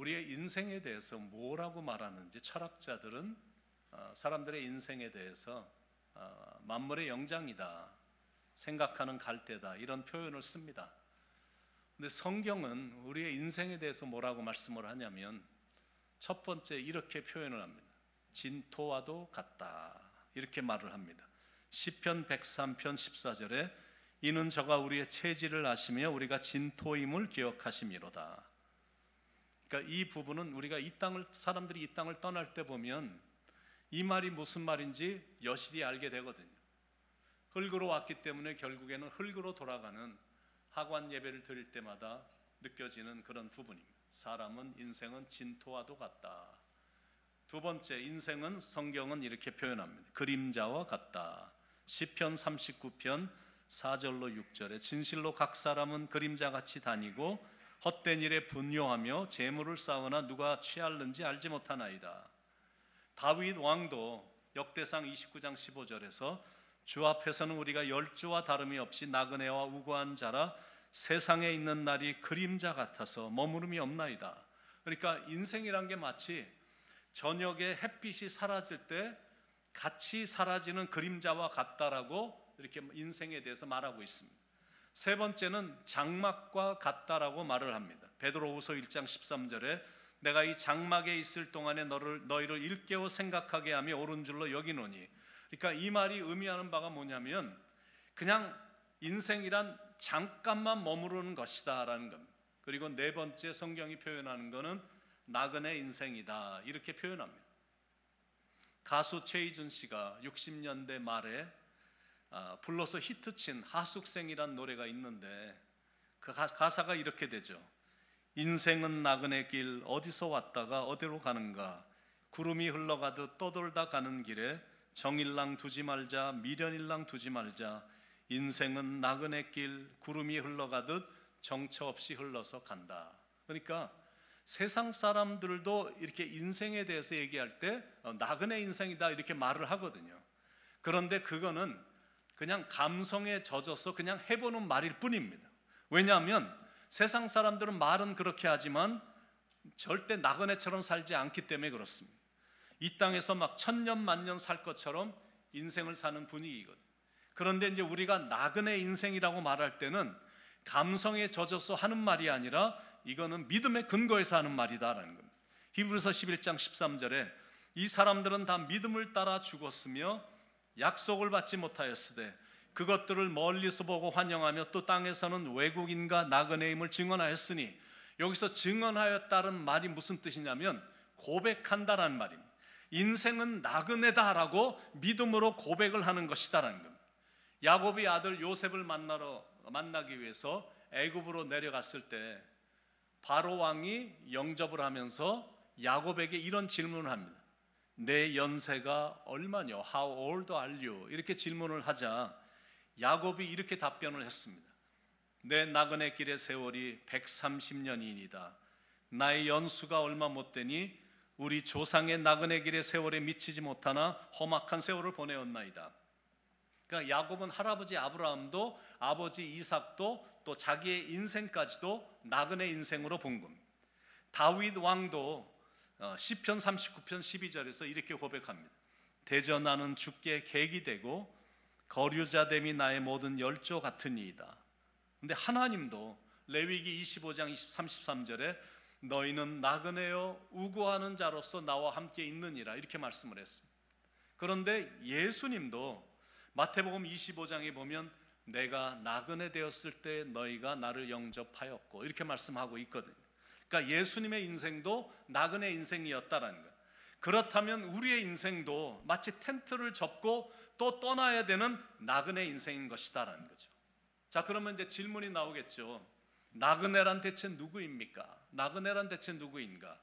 우리의 인생에 대해서 뭐라고 말하는지 철학자들은 사람들의 인생에 대해서 만물의 영장이다, 생각하는 갈대다, 이런 표현을 씁니다. 근데 성경은 우리의 인생에 대해서 뭐라고 말씀을 하냐면 첫 번째 이렇게 표현을 합니다. 진토와도 같다, 이렇게 말을 합니다. 시편 103편 14절에 이는 저가 우리의 체질을 아시며 우리가 진토임을 기억하심이로다. 그러니까 이 부분은 우리가 사람들이 이 땅을 떠날 때 보면 이 말이 무슨 말인지 여실히 알게 되거든요. 흙으로 왔기 때문에 결국에는 흙으로 돌아가는 하관 예배를 드릴 때마다 느껴지는 그런 부분입니다. 사람은 인생은 진토와도 같다. 두 번째, 인생은 성경은 이렇게 표현합니다. 그림자와 같다. 시편 39편 4절로 6절에 진실로 각 사람은 그림자같이 다니고 헛된 일에 분요하며 재물을 쌓으나 누가 취할는지 알지 못하나이다. 다윗 왕도 역대상 29장 15절에서 주 앞에서는 우리가 열주와 다름이 없이 나그네와 우고한 자라 세상에 있는 날이 그림자 같아서 머무름이 없나이다. 그러니까 인생이란 게 마치 저녁에 햇빛이 사라질 때 같이 사라지는 그림자와 같다라고 이렇게 인생에 대해서 말하고 있습니다. 세 번째는 장막과 같다라고 말을 합니다. 베드로후서 1장 13절에 내가 이 장막에 있을 동안에 너희를 일깨워 생각하게 하며 옳은 줄로 여기노니, 그러니까 이 말이 의미하는 바가 뭐냐면 그냥 인생이란 잠깐만 머무르는 것이다 라는 겁니다. 그리고 네 번째, 성경이 표현하는 것은 나그네 인생이다, 이렇게 표현합니다. 가수 최희준 씨가 60년대 말에 불러서 히트친 하숙생이란 노래가 있는데 그 가사가 이렇게 되죠. 인생은 나그네 길 어디서 왔다가 어디로 가는가, 구름이 흘러가듯 떠돌다 가는 길에 정일랑 두지 말자 미련일랑 두지 말자, 인생은 나그네 길 구름이 흘러가듯 정처 없이 흘러서 간다. 그러니까 세상 사람들도 이렇게 인생에 대해서 얘기할 때 나그네 인생이다 이렇게 말을 하거든요. 그런데 그거는 그냥 감성에 젖어서 그냥 해보는 말일 뿐입니다. 왜냐하면 세상 사람들은 말은 그렇게 하지만 절대 나그네처럼 살지 않기 때문에 그렇습니다. 이 땅에서 막 천년 만년 살 것처럼 인생을 사는 분위기거든요. 그런데 이제 우리가 나그네 인생이라고 말할 때는 감성에 젖어서 하는 말이 아니라 이거는 믿음의 근거에서 하는 말이다라는 겁니다. 히브리서 11장 13절에 이 사람들은 다 믿음을 따라 죽었으며 약속을 받지 못하였으되 그것들을 멀리서 보고 환영하며 또 땅에서는 외국인과 나그네임을 증언하였으니, 여기서 증언하였다는 말이 무슨 뜻이냐면 고백한다라는 말입니다. 인생은 나그네다라고 믿음으로 고백을 하는 것이다라는 겁니다. 야곱이 아들 요셉을 만나기 위해서 애굽으로 내려갔을 때 바로 왕이 영접을 하면서 야곱에게 이런 질문을 합니다. 내 연세가 얼마냐? How old are you? 이렇게 질문을 하자 야곱이 이렇게 답변을 했습니다. 내 나그네 길의 세월이 130년이니이다. 나의 연수가 얼마 못 되니 우리 조상의 나그네 길의 세월에 미치지 못하나 험악한 세월을 보내었나이다. 그러니까 야곱은 할아버지 아브라함도 아버지 이삭도 또 자기의 인생까지도 나그네 인생으로 본 겁니다. 다윗 왕도 시편 39편 12절에서 이렇게 고백합니다. 대저 나는 주께 객이 되고 거류자됨이 나의 모든 열조 같으니이다. 근데 하나님도 레위기 25장 33절에 너희는 나그네여 우고하는 자로서 나와 함께 있느니라 이렇게 말씀을 했습니다. 그런데 예수님도 마태복음 25장에 보면 내가 나그네 되었을 때 너희가 나를 영접하였고 이렇게 말씀하고 있거든요. 그러니까 예수님의 인생도 나그네 인생이었다라는 거예요. 그렇다면 우리의 인생도 마치 텐트를 접고 또 떠나야 되는 나그네 인생인 것이다라는 거죠. 자, 그러면 이제 질문이 나오겠죠. 나그네란 대체 누구입니까? 나그네란 대체 누구인가?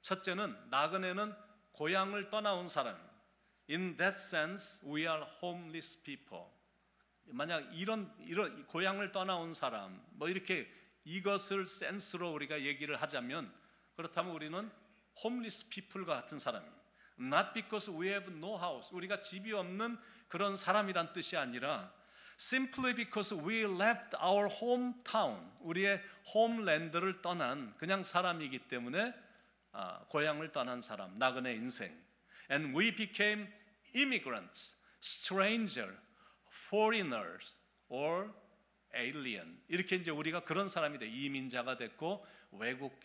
첫째는 나그네는 고향을 떠나온 사람입니다. In that sense, we are homeless people. 만약 이런 고향을 떠나온 사람, 뭐 이렇게 이것을 센스로 우리가 얘기를 하자면 그렇다면 우리는 homeless people과 같은 사람입니다. Not because we have no house. 우리가 집이 없는 그런 사람이란 뜻이 아니라 simply because we left our hometown. 우리의 홈랜드를 떠난 그냥 사람이기 때문에 고향을 떠난 사람, 나그네 인생. And we became immigrants, stranger, foreigners, or alien. 이렇게 이제 우리가 그런 사람이 돼. 이민자가 됐고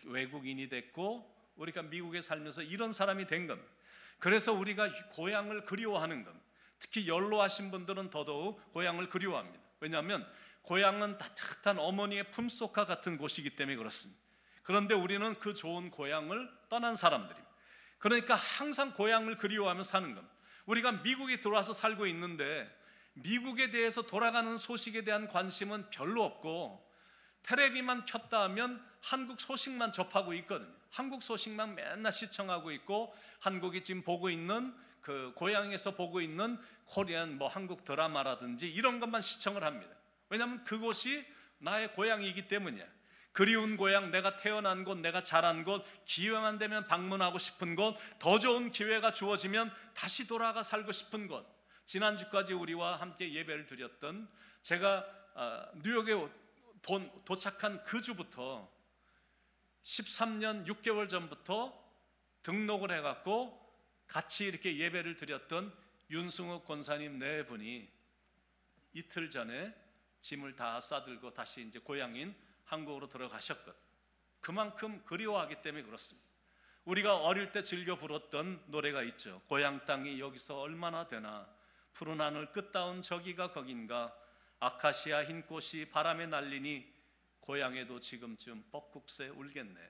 외국인이 됐고 우리가 미국에 살면서 이런 사람이 된 겁니다. 그래서 우리가 고향을 그리워하는 겁니다. 특히 연로하신 분들은 더더욱 고향을 그리워합니다. 왜냐하면 고향은 따뜻한 어머니의 품속과 같은 곳이기 때문에 그렇습니다. 그런데 우리는 그 좋은 고향을 떠난 사람들입니다. 그러니까 항상 고향을 그리워하며 사는 겁니다. 우리가 미국에 들어와서 살고 있는데 미국에 대해서 돌아가는 소식에 대한 관심은 별로 없고 텔레비만 켰다 하면 한국 소식만 접하고 있거든요. 한국 소식만 맨날 시청하고 있고 한국이 지금 보고 있는 그 고향에서 보고 있는 코리안 한국 드라마라든지 이런 것만 시청을 합니다. 왜냐하면 그곳이 나의 고향이기 때문이야. 그리운 고향, 내가 태어난 곳, 내가 자란 곳, 기회만 되면 방문하고 싶은 곳, 더 좋은 기회가 주어지면 다시 돌아가 살고 싶은 곳. 지난주까지 우리와 함께 예배를 드렸던 제가 뉴욕에 도착한 그 주부터 13년 6개월 전부터 등록을 해갖고 같이 이렇게 예배를 드렸던 윤승욱 권사님 네 분이 이틀 전에 짐을 다 싸들고 다시 이제 고향인 한국으로 들어가셨거든. 그만큼 그리워하기 때문에 그렇습니다. 우리가 어릴 때 즐겨 부렀던 노래가 있죠. 고향 땅이 여기서 얼마나 되나, 푸른 하늘 끝다운 저기가 거긴가, 아카시아 흰 꽃이 바람에 날리니 고향에도 지금쯤 뻐꾹새 울겠네.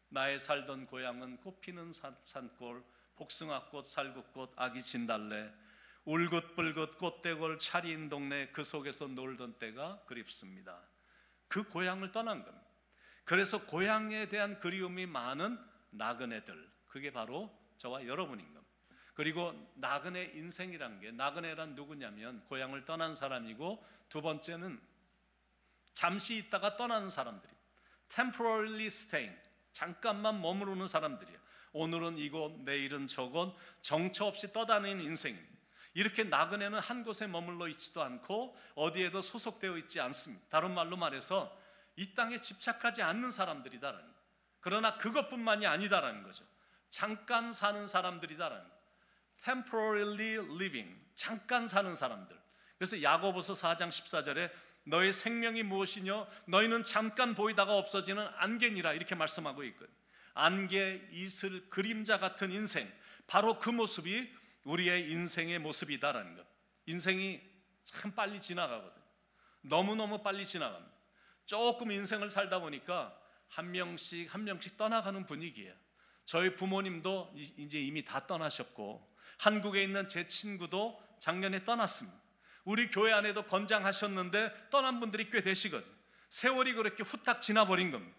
나의 살던 고향은 꽃피는 산골, 복숭아꽃, 살구꽃, 아기 진달래, 울긋불긋 꽃대골 차리인 동네, 그 속에서 놀던 때가 그립습니다. 그 고향을 떠난 겁니다. 그래서 고향에 대한 그리움이 많은 나그네들, 그게 바로 저와 여러분인 겁니다. 그리고 나그네 인생이란 게, 나그네란 누구냐면 고향을 떠난 사람이고, 두 번째는 잠시 있다가 떠나는 사람들이에요. temporarily staying, 잠깐만 머무르는 사람들이에요. 오늘은 이곳, 내일은 저곳, 정처 없이 떠다니는 인생입니다. 이렇게 나그네는 한 곳에 머물러 있지도 않고 어디에도 소속되어 있지 않습니다. 다른 말로 말해서 이 땅에 집착하지 않는 사람들이다라는 거예요. 그러나 그것뿐만이 아니다라는 거죠. 잠깐 사는 사람들이다라는 거예요. temporarily living, 잠깐 사는 사람들. 그래서 야고보서 4장 14절에 너의 생명이 무엇이뇨? 너희는 잠깐 보이다가 없어지는 안개니라, 이렇게 말씀하고 있거든요. 안개, 이슬, 그림자 같은 인생, 바로 그 모습이 우리의 인생의 모습이다라는 것. 인생이 참 빨리 지나가거든. 너무너무 빨리 지나갑니다. 조금 인생을 살다 보니까 한 명씩 떠나가는 분위기예요. 저희 부모님도 이제 이미 다 떠나셨고, 한국에 있는 제 친구도 작년에 떠났습니다. 우리 교회 안에도 건장하셨는데 떠난 분들이 꽤 되시거든요. 세월이 그렇게 후딱 지나버린 겁니다.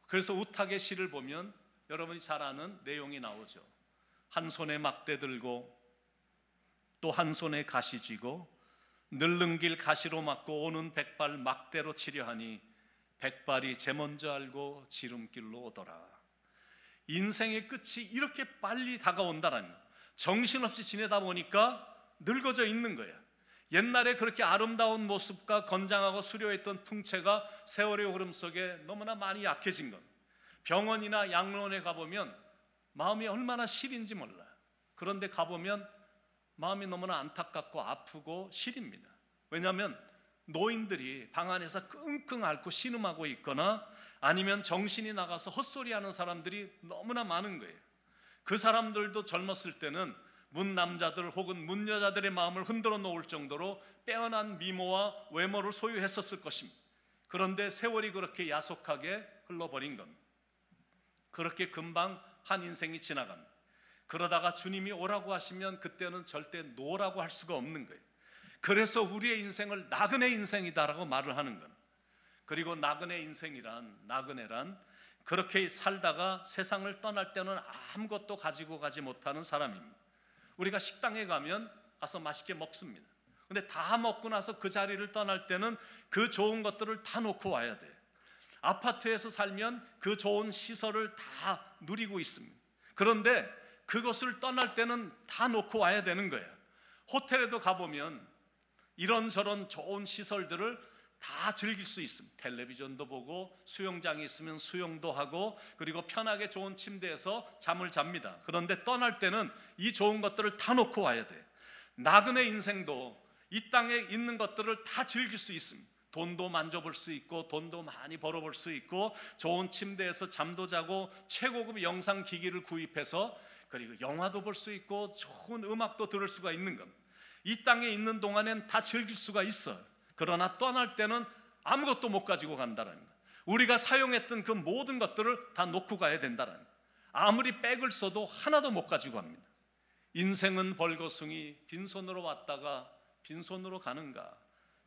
그래서 우탁의 시를 보면 여러분이 잘 아는 내용이 나오죠. 한 손에 막대 들고 또 한 손에 가시 쥐고 늘른 길 가시로 막고 오는 백발 막대로 치려 하니 백발이 제 먼저 알고 지름길로 오더라. 인생의 끝이 이렇게 빨리 다가온다라는 거예요. 정신없이 지내다 보니까 늙어져 있는 거예요. 옛날에 그렇게 아름다운 모습과 건장하고 수려했던 풍채가 세월의 흐름 속에 너무나 많이 약해진 겁니다. 병원이나 양로원에 가보면 마음이 얼마나 시린지 몰라요. 그런데 가보면 마음이 너무나 안타깝고 아프고 시립니다. 왜냐하면 노인들이 방 안에서 끙끙 앓고 신음하고 있거나 아니면 정신이 나가서 헛소리하는 사람들이 너무나 많은 거예요. 그 사람들도 젊었을 때는 문 남자들 혹은 문 여자들의 마음을 흔들어 놓을 정도로 빼어난 미모와 외모를 소유했었을 것입니다. 그런데 세월이 그렇게 야속하게 흘러버린 겁니다. 그렇게 금방 한 인생이 지나갑니다. 그러다가 주님이 오라고 하시면 그때는 절대 노라고 할 수가 없는 거예요. 그래서 우리의 인생을 나그네 인생이다라고 말을 하는 겁니다. 그리고 나그네란 그렇게 살다가 세상을 떠날 때는 아무것도 가지고 가지 못하는 사람입니다. 우리가 식당에 가면 가서 맛있게 먹습니다. 근데 다 먹고 나서 그 자리를 떠날 때는 그 좋은 것들을 다 놓고 와야 돼요. 아파트에서 살면 그 좋은 시설을 다 누리고 있습니다. 그런데 그것을 떠날 때는 다 놓고 와야 되는 거예요. 호텔에도 가보면 이런저런 좋은 시설들을 다 즐길 수 있습니다. 텔레비전도 보고 수영장이 있으면 수영도 하고 그리고 편하게 좋은 침대에서 잠을 잡니다. 그런데 떠날 때는 이 좋은 것들을 다 놓고 와야 돼. 나그네 인생도 이 땅에 있는 것들을 다 즐길 수 있습니다. 돈도 만져볼 수 있고 돈도 많이 벌어볼 수 있고 좋은 침대에서 잠도 자고 최고급 영상 기기를 구입해서 그리고 영화도 볼 수 있고 좋은 음악도 들을 수가 있는 겁니다. 이 땅에 있는 동안엔 다 즐길 수가 있어. 그러나 떠날 때는 아무것도 못 가지고 간다는 거예요. 우리가 사용했던 그 모든 것들을 다 놓고 가야 된다는 거예요. 아무리 백을 써도 하나도 못 가지고 갑니다. 인생은 벌거숭이 빈손으로 왔다가 빈손으로 가는가.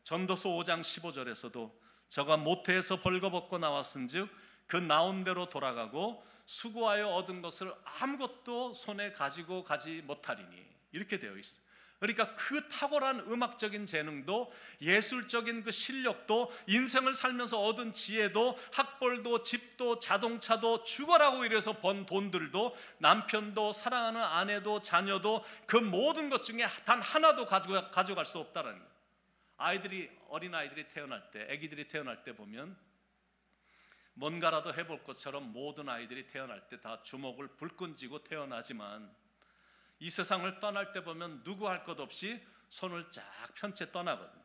전도서 5장 15절에서도 저가 모태에서 벌거벗고 나왔은즉 그 나온 대로 돌아가고 수고하여 얻은 것을 아무것도 손에 가지고 가지 못하리니 이렇게 되어 있어요. 그러니까 그 탁월한 음악적인 재능도 예술적인 그 실력도 인생을 살면서 얻은 지혜도 학벌도 집도 자동차도 죽어라고 이래서 번 돈들도 남편도 사랑하는 아내도 자녀도 그 모든 것 중에 단 하나도 가져갈 수 없다는 거예요. 어린아이들이 태어날 때, 아기들이 태어날 때 보면 뭔가라도 해볼 것처럼 모든 아이들이 태어날 때 다 주먹을 불끈 쥐고 태어나지만 이 세상을 떠날 때 보면 누구 할 것 없이 손을 쫙 편 채 떠나거든.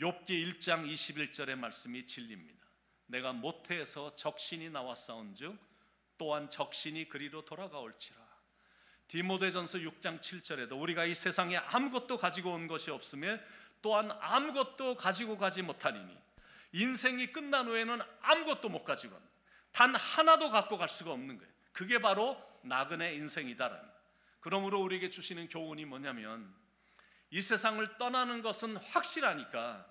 욥기 1장 21절의 말씀이 진리입니다. 내가 모태에서 적신이 나왔사온즉 또한 적신이 그리로 돌아가올지라. 디모데전서 6장 7절에도 우리가 이 세상에 아무것도 가지고 온 것이 없으며 또한 아무것도 가지고 가지 못하리니 인생이 끝난 후에는 아무것도 못 가지고 갑니다. 단 하나도 갖고 갈 수가 없는 거예요. 그게 바로 나그네 인생이다라는 거예요. 그러므로 우리에게 주시는 교훈이 뭐냐면 이 세상을 떠나는 것은 확실하니까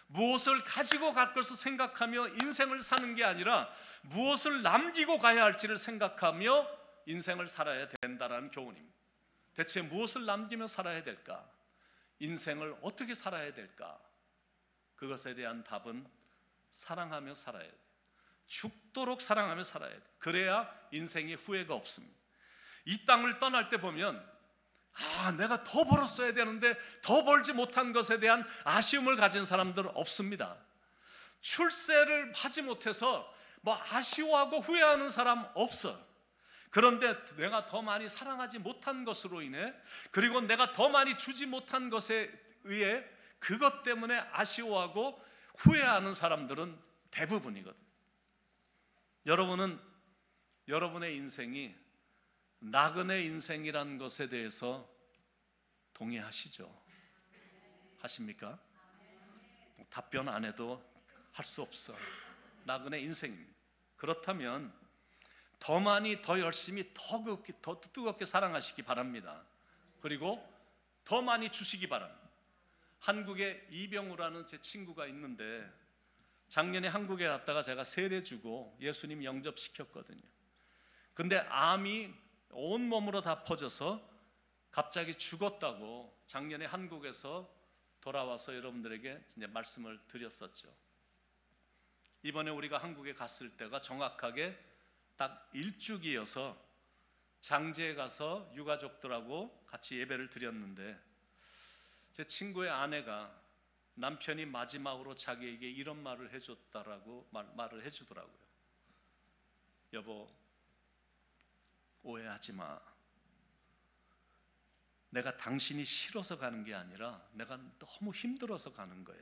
무엇을 가지고 갈 것을 생각하며 인생을 사는 게 아니라 무엇을 남기고 가야 할지를 생각하며 인생을 살아야 된다라는 교훈입니다. 대체 무엇을 남기며 살아야 될까? 인생을 어떻게 살아야 될까? 그것에 대한 답은 사랑하며 살아야 돼. 죽도록 사랑하며 살아야 돼. 그래야 인생에 후회가 없습니다. 이 땅을 떠날 때 보면 내가 더 벌었어야 되는데 더 벌지 못한 것에 대한 아쉬움을 가진 사람들은 없습니다. 출세를 하지 못해서 아쉬워하고 후회하는 사람 없어. 그런데 내가 더 많이 사랑하지 못한 것으로 인해 그리고 내가 더 많이 주지 못한 것에 의해 그것 때문에 아쉬워하고 후회하는 사람들은 대부분이거든. 여러분은 여러분의 인생이 나그네 인생이란 것에 대해서 동의하시죠? 하십니까? 답변 안 해도 할 수 없어. 나그네 인생입니다. 그렇다면 더 많이 더 열심히 더 뜨겁게 사랑하시기 바랍니다. 그리고 더 많이 주시기 바랍니다. 한국에 이병우라는 제 친구가 있는데 작년에 한국에 갔다가 제가 세례 주고 예수님 영접시켰거든요. 근데 암이 온몸으로 다 퍼져서 갑자기 죽었다고 작년에 한국에서 돌아와서 여러분들에게 이제 말씀을 드렸었죠. 이번에 우리가 한국에 갔을 때가 정확하게 딱 일주기여서 장제에 가서 유가족들하고 같이 예배를 드렸는데 제 친구의 아내가 남편이 마지막으로 자기에게 이런 말을 해줬다라고 말을 해주더라고요. 여보, 오해하지 마. 내가 당신이 싫어서 가는 게 아니라 내가 너무 힘들어서 가는 거야.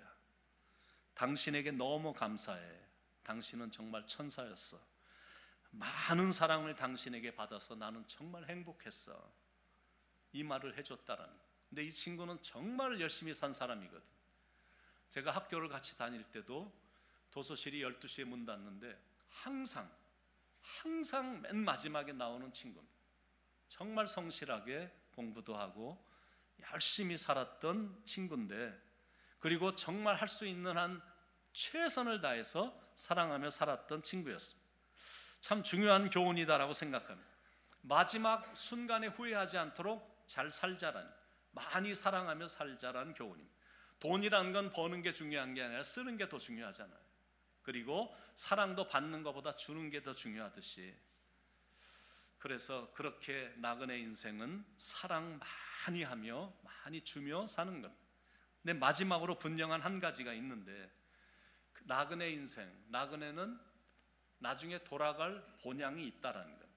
당신에게 너무 감사해. 당신은 정말 천사였어. 많은 사랑을 당신에게 받아서 나는 정말 행복했어. 이 말을 해줬다라는 거야. 근데 이 친구는 정말 열심히 산 사람이거든. 제가 학교를 같이 다닐 때도 도서실이 12시에 문 닫는데 항상 맨 마지막에 나오는 친구입니다. 정말 성실하게 공부도 하고 열심히 살았던 친구인데 그리고 정말 할 수 있는 한 최선을 다해서 사랑하며 살았던 친구였습니다. 참 중요한 교훈이다라고 생각합니다. 마지막 순간에 후회하지 않도록 잘 살자라는, 많이 사랑하며 살자라는 교훈입니다. 돈이라는 건 버는 게 중요한 게 아니라 쓰는 게 더 중요하잖아요. 그리고 사랑도 받는 것보다 주는 게 더 중요하듯이, 그래서 그렇게 나그네 인생은 사랑 많이 하며 많이 주며 사는 겁니다. 근데 마지막으로 분명한 한 가지가 있는데, 그 나그네 인생, 나그네는 나중에 돌아갈 본향이 있다라는 것.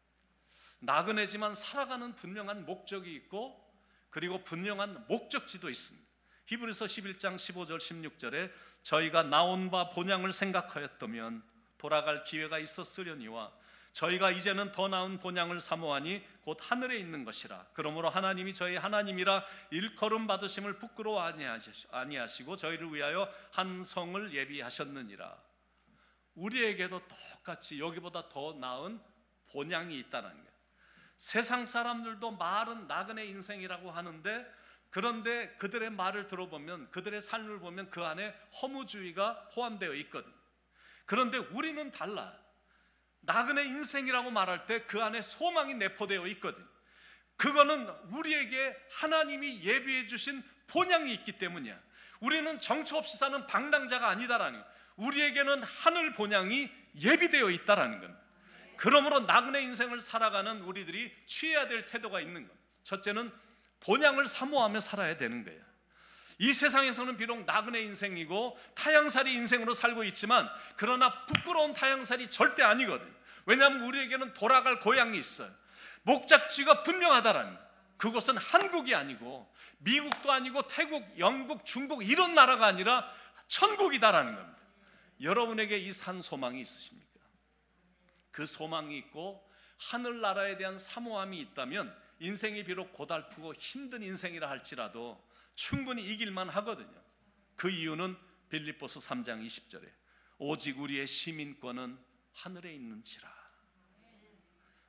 나그네지만 살아가는 분명한 목적이 있고, 그리고 분명한 목적지도 있습니다. 히브리서 11장 15절 16절에 저희가 나온 바 본향을 생각하였다면 돌아갈 기회가 있었으려니와 저희가 이제는 더 나은 본향을 사모하니 곧 하늘에 있는 것이라. 그러므로 하나님이 저희 하나님이라 일컬음 받으심을 부끄러워 아니하시고 저희를 위하여 한 성을 예비하셨느니라. 우리에게도 똑같이 여기보다 더 나은 본향이 있다는 거예요. 세상 사람들도 말은 나그네 인생이라고 하는데, 그런데 그들의 말을 들어보면, 그들의 삶을 보면 그 안에 허무주의가 포함되어 있거든. 그런데 우리는 달라. 나그네 인생이라고 말할 때 그 안에 소망이 내포되어 있거든. 그거는 우리에게 하나님이 예비해 주신 본향이 있기 때문이야. 우리는 정처 없이 사는 방랑자가 아니다라는 거야. 우리에게는 하늘 본향이 예비되어 있다라는 겁니다. 그러므로 나그네 인생을 살아가는 우리들이 취해야 될 태도가 있는 겁니다. 첫째는 본향을 사모하며 살아야 되는 거예요. 이 세상에서는 비록 나그네 인생이고 타향살이 인생으로 살고 있지만, 그러나 부끄러운 타향살이 절대 아니거든. 왜냐하면 우리에게는 돌아갈 고향이 있어요. 목적지가 분명하다라는 거예요. 그것은 한국이 아니고 미국도 아니고 태국, 영국, 중국 이런 나라가 아니라 천국이다라는 겁니다. 여러분에게 이 산 소망이 있으십니까? 그 소망이 있고 하늘나라에 대한 사모함이 있다면 인생이 비록 고달프고 힘든 인생이라 할지라도 충분히 이길만 하거든요. 그 이유는 빌립보서 3장 20절에 오직 우리의 시민권은 하늘에 있는지라.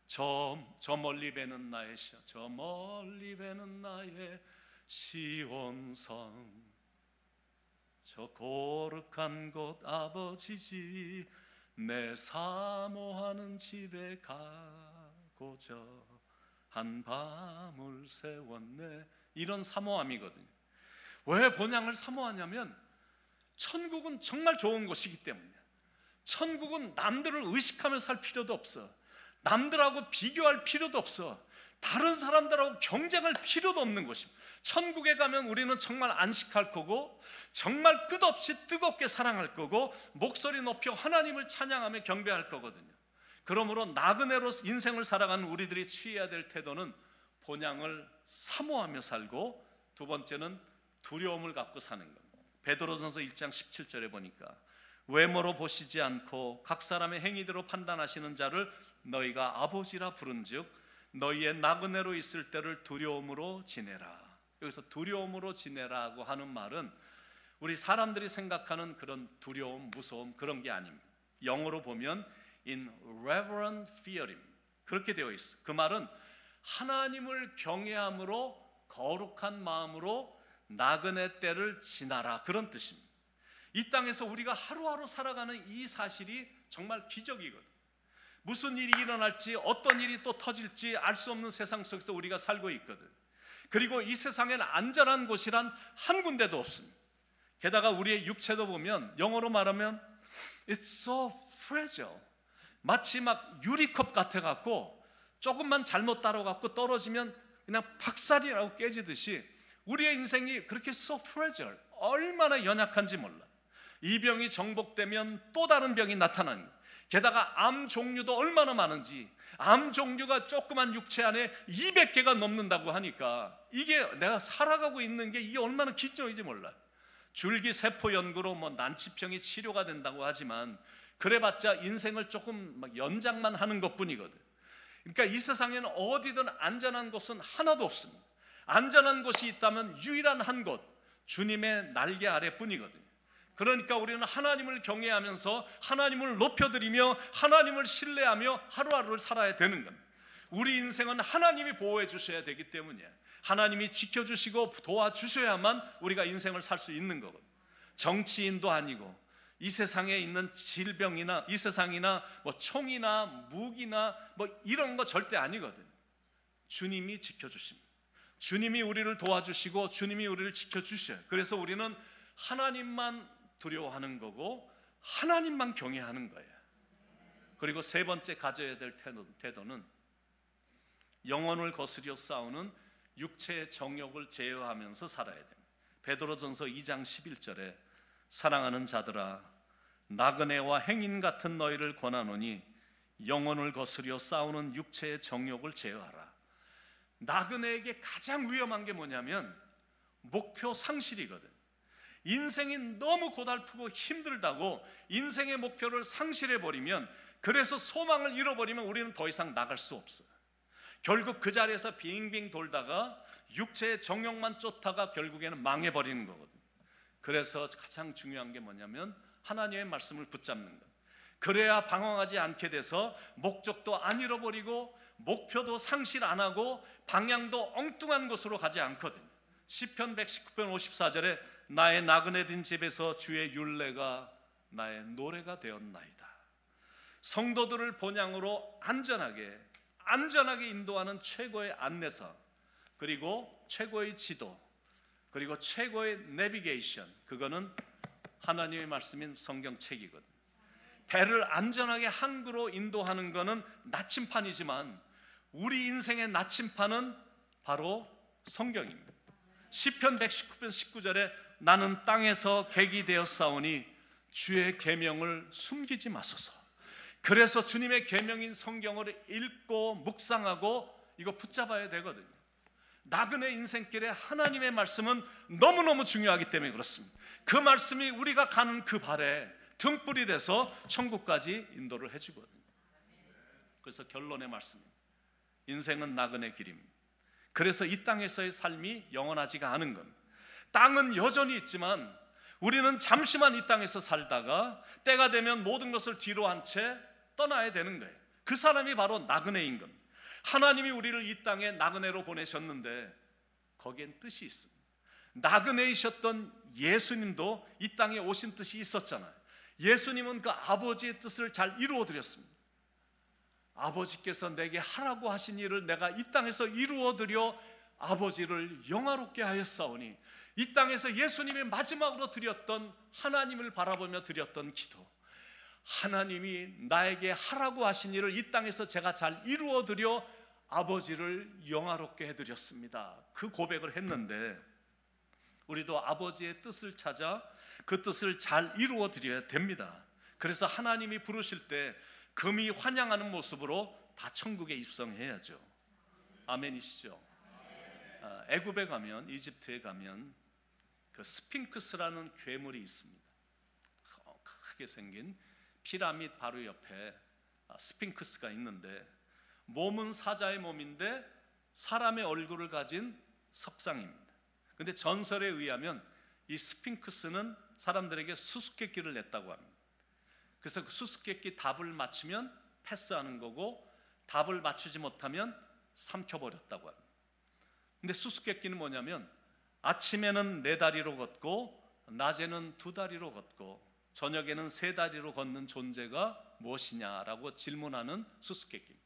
저 멀리 배는 나의 저 멀리 배는 나의 시온성, 저 거룩한 곳 아버지지 내 사모하는 집에 가고자 한 밤을 세웠네. 이런 사모함이거든요. 왜 본향을 사모하냐면 천국은 정말 좋은 곳이기 때문이야. 천국은 남들을 의식하며 살 필요도 없어. 남들하고 비교할 필요도 없어. 다른 사람들하고 경쟁할 필요도 없는 곳입니다. 천국에 가면 우리는 정말 안식할 거고, 정말 끝없이 뜨겁게 사랑할 거고, 목소리 높여 하나님을 찬양하며 경배할 거거든요. 그러므로 나그네로 인생을 살아가는 우리들이 취해야 될 태도는 본향을 사모하며 살고, 두 번째는 두려움을 갖고 사는 겁니다. 베드로전서 1장 17절에 보니까 외모로 보시지 않고 각 사람의 행위대로 판단하시는 자를 너희가 아버지라 부른즉 너희의 나그네로 있을 때를 두려움으로 지내라. 여기서 두려움으로 지내라고 하는 말은 우리 사람들이 생각하는 그런 두려움, 무서움 그런 게 아닙니다. 영어로 보면 in reverent fear입니다. 그렇게 되어 있어. 그 말은 하나님을 경외함으로 거룩한 마음으로 나그네 때를 지나라, 그런 뜻입니다. 이 땅에서 우리가 하루하루 살아가는 이 사실이 정말 기적이거든. 무슨 일이 일어날지, 어떤 일이 또 터질지 알 수 없는 세상 속에서 우리가 살고 있거든. 그리고 이 세상에는 안전한 곳이란 한 군데도 없습니다. 게다가 우리의 육체도 보면 영어로 말하면 It's so fragile. 마치 막 유리컵 같아갖고 조금만 잘못 따라갖고 떨어지면 그냥 박살이라고 깨지듯이 우리의 인생이 그렇게 so fragile, 얼마나 연약한지 몰라. 이 병이 정복되면 또 다른 병이 나타나는 거예요. 게다가 암 종류도 얼마나 많은지, 암 종류가 조그만 육체 안에 200개가 넘는다고 하니까 이게 내가 살아가고 있는 게 이게 얼마나 기적인지 몰라. 줄기세포 연구로 난치병이 치료가 된다고 하지만 그래봤자 인생을 조금 막 연장만 하는 것뿐이거든. 그러니까 이 세상에는 어디든 안전한 곳은 하나도 없습니다. 안전한 곳이 있다면 유일한 한 곳, 주님의 날개 아래뿐이거든요. 그러니까 우리는 하나님을 경외하면서 하나님을 높여드리며 하나님을 신뢰하며 하루하루를 살아야 되는 겁니다. 우리 인생은 하나님이 보호해 주셔야 되기 때문이에요. 하나님이 지켜주시고 도와주셔야만 우리가 인생을 살 수 있는 거거든요. 정치인도 아니고 이 세상에 있는 질병이나 이 세상이나 총이나 무기나 이런 거 절대 아니거든요. 주님이 지켜주십니다. 주님이 우리를 도와주시고 주님이 우리를 지켜주셔요. 그래서 우리는 하나님만 두려워하는 거고 하나님만 경외하는 거예요. 그리고 세 번째 가져야 될 태도는 영혼을 거스려 싸우는 육체의 정욕을 제어하면서 살아야 됩니다. 베드로전서 2장 11절에 사랑하는 자들아 나그네와 행인 같은 너희를 권하노니 영혼을 거스려 싸우는 육체의 정욕을 제어하라. 나그네에게 가장 위험한 게 뭐냐면 목표 상실이거든. 인생이 너무 고달프고 힘들다고 인생의 목표를 상실해버리면, 그래서 소망을 잃어버리면 우리는 더 이상 나갈 수 없어. 결국 그 자리에서 빙빙 돌다가 육체의 정욕만 쫓다가 결국에는 망해버리는 거거든. 그래서 가장 중요한 게 뭐냐면 하나님의 말씀을 붙잡는 것. 그래야 방황하지 않게 돼서 목적도 안 잃어버리고 목표도 상실 안 하고 방향도 엉뚱한 곳으로 가지 않거든. 시편 119편 54절에 나의 나그네 된 집에서 주의 율례가 나의 노래가 되었나이다. 성도들을 본향으로 안전하게 인도하는 최고의 안내사, 그리고 최고의 지도, 그리고 최고의 내비게이션, 그거는 하나님의 말씀인 성경책이거든. 배를 안전하게 항구로 인도하는 것은 나침판이지만 우리 인생의 나침판은 바로 성경입니다. 시편 119편 19절에 나는 땅에서 객이 되었사오니 주의 계명을 숨기지 마소서. 그래서 주님의 계명인 성경을 읽고 묵상하고 이거 붙잡아야 되거든요. 나그네 인생길에 하나님의 말씀은 너무너무 중요하기 때문에 그렇습니다. 그 말씀이 우리가 가는 그 발에 등불이 돼서 천국까지 인도를 해주거든요. 그래서 결론의 말씀입니다. 인생은 나그네 길입니다. 그래서 이 땅에서의 삶이 영원하지가 않은 겁니다. 땅은 여전히 있지만 우리는 잠시만 이 땅에서 살다가 때가 되면 모든 것을 뒤로 한 채 떠나야 되는 거예요. 그 사람이 바로 나그네인 겁니다. 하나님이 우리를 이 땅에 나그네로 보내셨는데 거기엔 뜻이 있습니다. 나그네이셨던 예수님도 이 땅에 오신 뜻이 있었잖아요. 예수님은 그 아버지의 뜻을 잘 이루어 드렸습니다. 아버지께서 내게 하라고 하신 일을 내가 이 땅에서 이루어 드려 아버지를 영화롭게 하였사오니, 이 땅에서 예수님이 마지막으로 드렸던, 하나님을 바라보며 드렸던 기도, 하나님이 나에게 하라고 하신 일을 이 땅에서 제가 잘 이루어 드려 아버지를 영화롭게 해드렸습니다. 그 고백을 했는데 우리도 아버지의 뜻을 찾아 그 뜻을 잘 이루어 드려야 됩니다. 그래서 하나님이 부르실 때 금이 환영하는 모습으로 다 천국에 입성해야죠. 아멘이시죠? 애굽에 가면, 이집트에 가면 그 스핑크스라는 괴물이 있습니다. 크게 생긴 피라밋 바로 옆에 스핑크스가 있는데, 몸은 사자의 몸인데 사람의 얼굴을 가진 석상입니다. 근데 전설에 의하면 이 스핑크스는 사람들에게 수수께끼를 냈다고 합니다. 그래서 그 수수께끼 답을 맞추면 패스하는 거고, 답을 맞추지 못하면 삼켜버렸다고 합니다. 근데 수수께끼는 뭐냐면 아침에는 4다리로 걷고 낮에는 2다리로 걷고 저녁에는 3다리로 걷는 존재가 무엇이냐라고 질문하는 수수께끼입니다.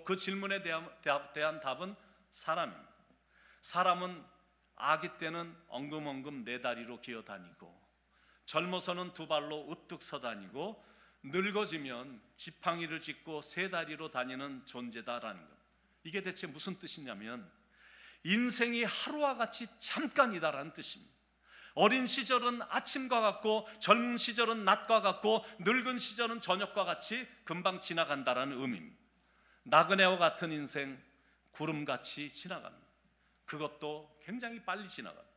그 질문에 대한 답은 사람입니다. 사람은 아기 때는 엉금엉금 4다리로 기어다니고, 젊어서는 2발로 우뚝 서다니고, 늙어지면 지팡이를 짚고 3다리로 다니는 존재다라는 것. 이게 대체 무슨 뜻이냐면 인생이 하루와 같이 잠깐이다라는 뜻입니다. 어린 시절은 아침과 같고, 젊은 시절은 낮과 같고, 늙은 시절은 저녁과 같이 금방 지나간다라는 의미입니다. 나그네와 같은 인생, 구름같이 지나갑니다. 그것도 굉장히 빨리 지나갑니다.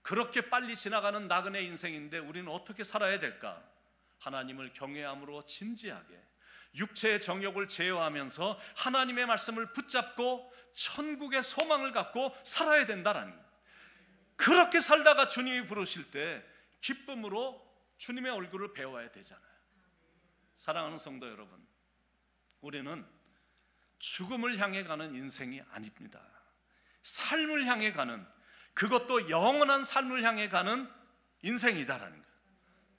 그렇게 빨리 지나가는 나그네 인생인데 우리는 어떻게 살아야 될까? 하나님을 경외함으로 진지하게 육체의 정욕을 제어하면서 하나님의 말씀을 붙잡고 천국의 소망을 갖고 살아야 된다라는 거예요. 그렇게 살다가 주님이 부르실 때 기쁨으로 주님의 얼굴을 배워야 되잖아요. 사랑하는 성도 여러분, 우리는 죽음을 향해 가는 인생이 아닙니다. 삶을 향해 가는, 그것도 영원한 삶을 향해 가는 인생이다라는 거예요.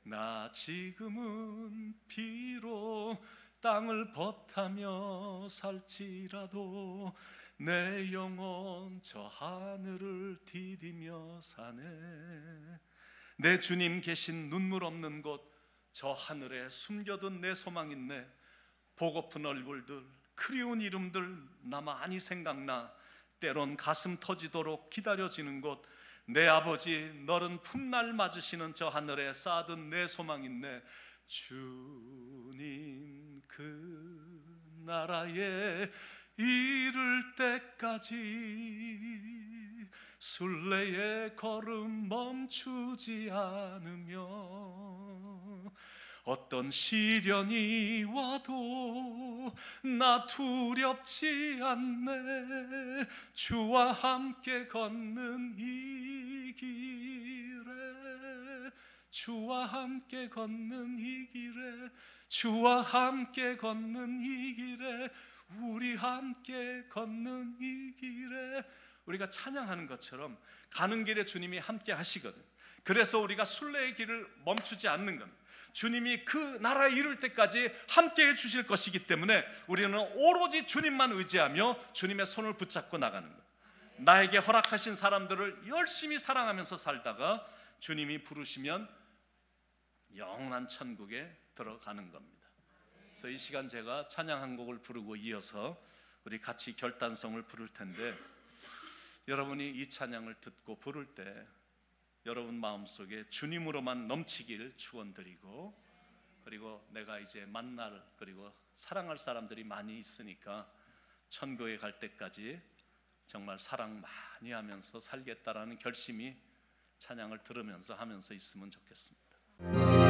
나 지금은 비록 땅을 벗하며 살지라도 내 영혼 저 하늘을 디디며 사네. 내 주님 계신 눈물 없는 곳 저 하늘에 숨겨둔 내 소망 있네. 보고픈 얼굴들, 그리운 이름들 나 많이 생각나. 때론 가슴 터지도록 기다려지는 곳 내 아버지 너는 품날 맞으시는 저 하늘에 쌓아둔 내 소망이네. 주님 그 나라에 이를 때까지 순례의 걸음 멈추지 않으며 어떤 시련이 와도 나 두렵지 않네. 주와 함께 걷는 이 길에, 주와 함께 걷는 이 길에, 주와 함께 걷는 이 길에, 우리 함께 걷는 이 길에. 우리가 찬양하는 것처럼 가는 길에 주님이 함께 하시거든. 그래서 우리가 순례의 길을 멈추지 않는 겁니다. 주님이 그 나라에 이룰 때까지 함께 해주실 것이기 때문에 우리는 오로지 주님만 의지하며 주님의 손을 붙잡고 나가는 거예요. 나에게 허락하신 사람들을 열심히 사랑하면서 살다가 주님이 부르시면 영원한 천국에 들어가는 겁니다. 그래서 이 시간 제가 찬양 한 곡을 부르고 이어서 우리 같이 결단성을 부를 텐데, 여러분이 이 찬양을 듣고 부를 때 여러분 마음속에 주님으로만 넘치길 축원드리고, 그리고 내가 이제 만날 그리고 사랑할 사람들이 많이 있으니까 천국에 갈 때까지 정말 사랑 많이 하면서 살겠다라는 결심이 찬양을 들으면서 하면서 있으면 좋겠습니다.